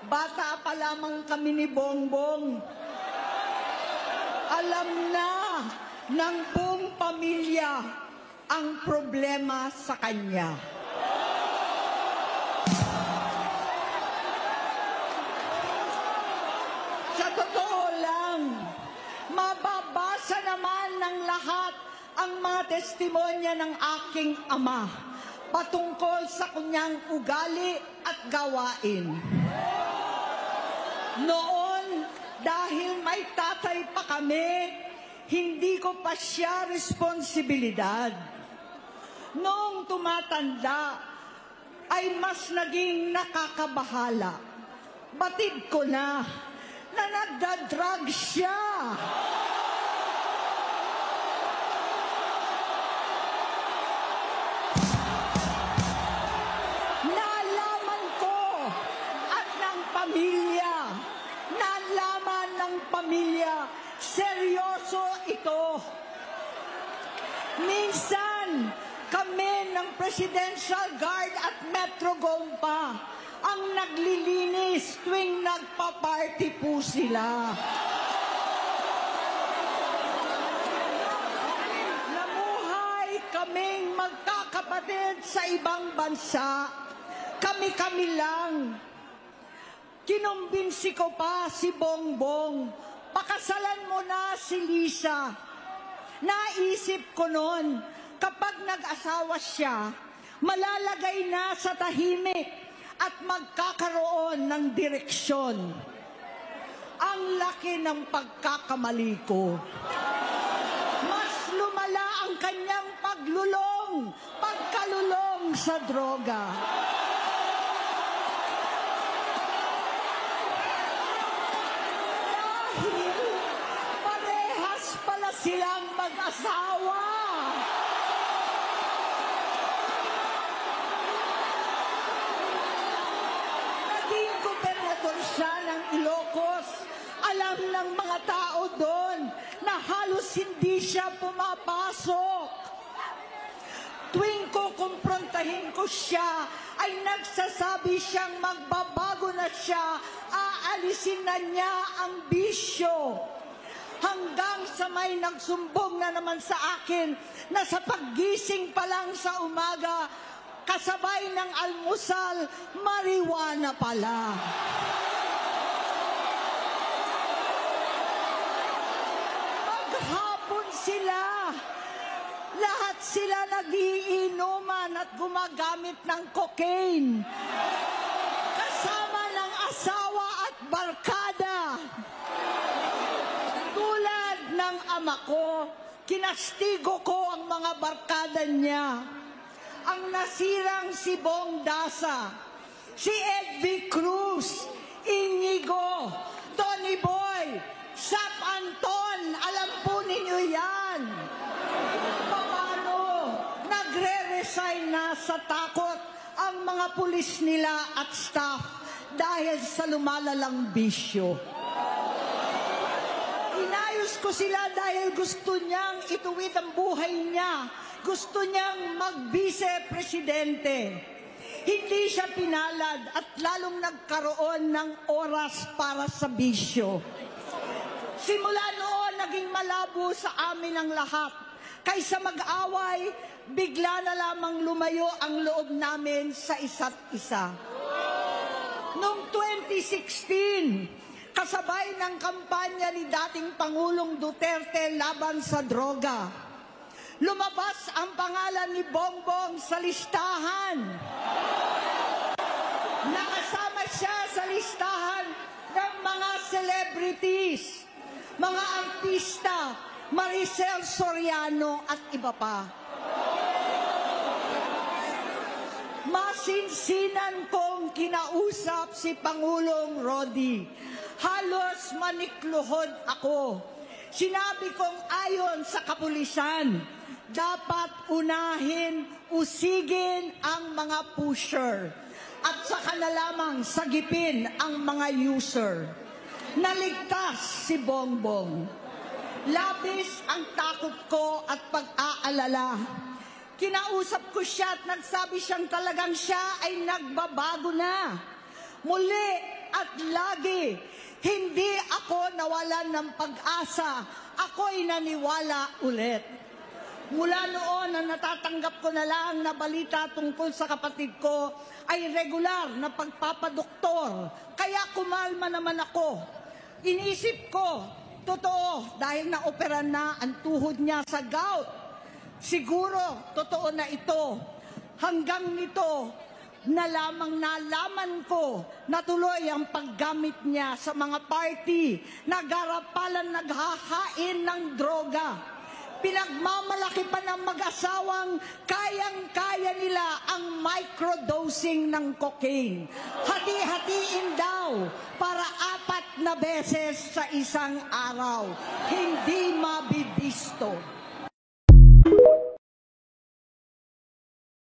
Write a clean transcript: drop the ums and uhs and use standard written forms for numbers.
Bata pa lamang kami ni Bongbong. Alam na ng buong pamilya ang problema sa kanya. Sa totoo lang, mababasa naman ng lahat ang mga testimonya ng aking ama patungkol sa kanyang ugali at gawain. Noon, dahil may tatay pa kami, hindi ko pa siya responsibilidad. Noong tumatanda, ay mas naging nakakabahala. Batid ko na nagda-drug siya. Nalaman ng pamilya, seryoso ito. Minsan, kami ng Presidential Guard at Metro Gompa ang naglilinis tuwing nagpa-party po sila. Namuhay kaming magkakapatid sa ibang bansa. Kami-kami lang. Kinumbinsi ko pa si Bongbong, pakasalan mo na si Lisa. Naisip ko noon, kapag nag-asawa siya, malalagay na sa tahimik at magkakaroon ng direksyon. Ang laki ng pagkakamali ko. Mas lumala ang kanyang pagkalulong sa droga. Silang mag-asawa. Naging gobernador siya ng Ilocos. Alam ng mga tao doon na halos hindi siya pumapasok. Tuwing ko kumprontahin ko siya, ay nagsasabi siyang magbabago na siya, aalisin na niya ang bisyo. Hanggang sa may nagsumbong na naman sa akin na sa paggising pa lang sa umaga, kasabay ng almusal, marijuana pala. Maghapon sila, lahat sila nagiinuman at gumagamit ng cocaine. Kasama ng asawa at barkada. Ng ama ko, kinastigo ko ang mga barkada niya. Ang nasirang si Bong Dasa, si Edvi Cruz, Inigo, Tony Boy, Sap Anton, alam po ninyo yan. Paano nagre-resign na sa takot ang mga pulis nila at staff dahil sa lumalalang bisyo. Inayos ko sila dahil gusto niyang ituwid ang buhay niya. Gusto niyang mag-vice-presidente. Hindi siya pinalad at lalong nagkaroon ng oras para sa bisyo. Simula noon, naging malabo sa amin ang lahat. Kaysa mag-away, bigla na lamang lumayo ang loob namin sa isa't isa. Noong 2016, kasabay ng kampanya ni dating Pangulong Duterte laban sa droga, lumabas ang pangalan ni Bongbong sa listahan. Nakasama siya sa listahan ng mga celebrities, mga artista, Maricel Soriano at iba pa. Masinsinan kong kinausap si Pangulong Rodi. Halos manikluhod ako. Sinabi kong ayon sa kapulisan, dapat unahin, usigin ang mga pusher at saka na lamang sagipin ang mga user. Naligtas si Bongbong. Labis ang takot ko at pag-aalala. Kinausap ko siya at nagsabi siyang talagang siya ay nagbabago na. Muli at lagi. Hindi ako nawalan ng pag-asa. Ako'y naniwala ulit. Mula noon na natatanggap ko na lang na balita tungkol sa kapatid ko ay regular na pagpapadoktor. Kaya kumalma naman ako. Inisip ko, totoo, dahil naoperan na ang tuhod niya sa gout. Siguro, totoo na ito. Hanggang nito, nalaman ko na tuloy ang paggamit niya sa mga party, nagarapalan, naghahain ng droga. Pinagmamalaki pa ng mag-asawang kayang-kaya nila ang microdosing ng cocaine. Hati-hatiin daw para 4 na beses sa isang araw. Hindi mabibisto.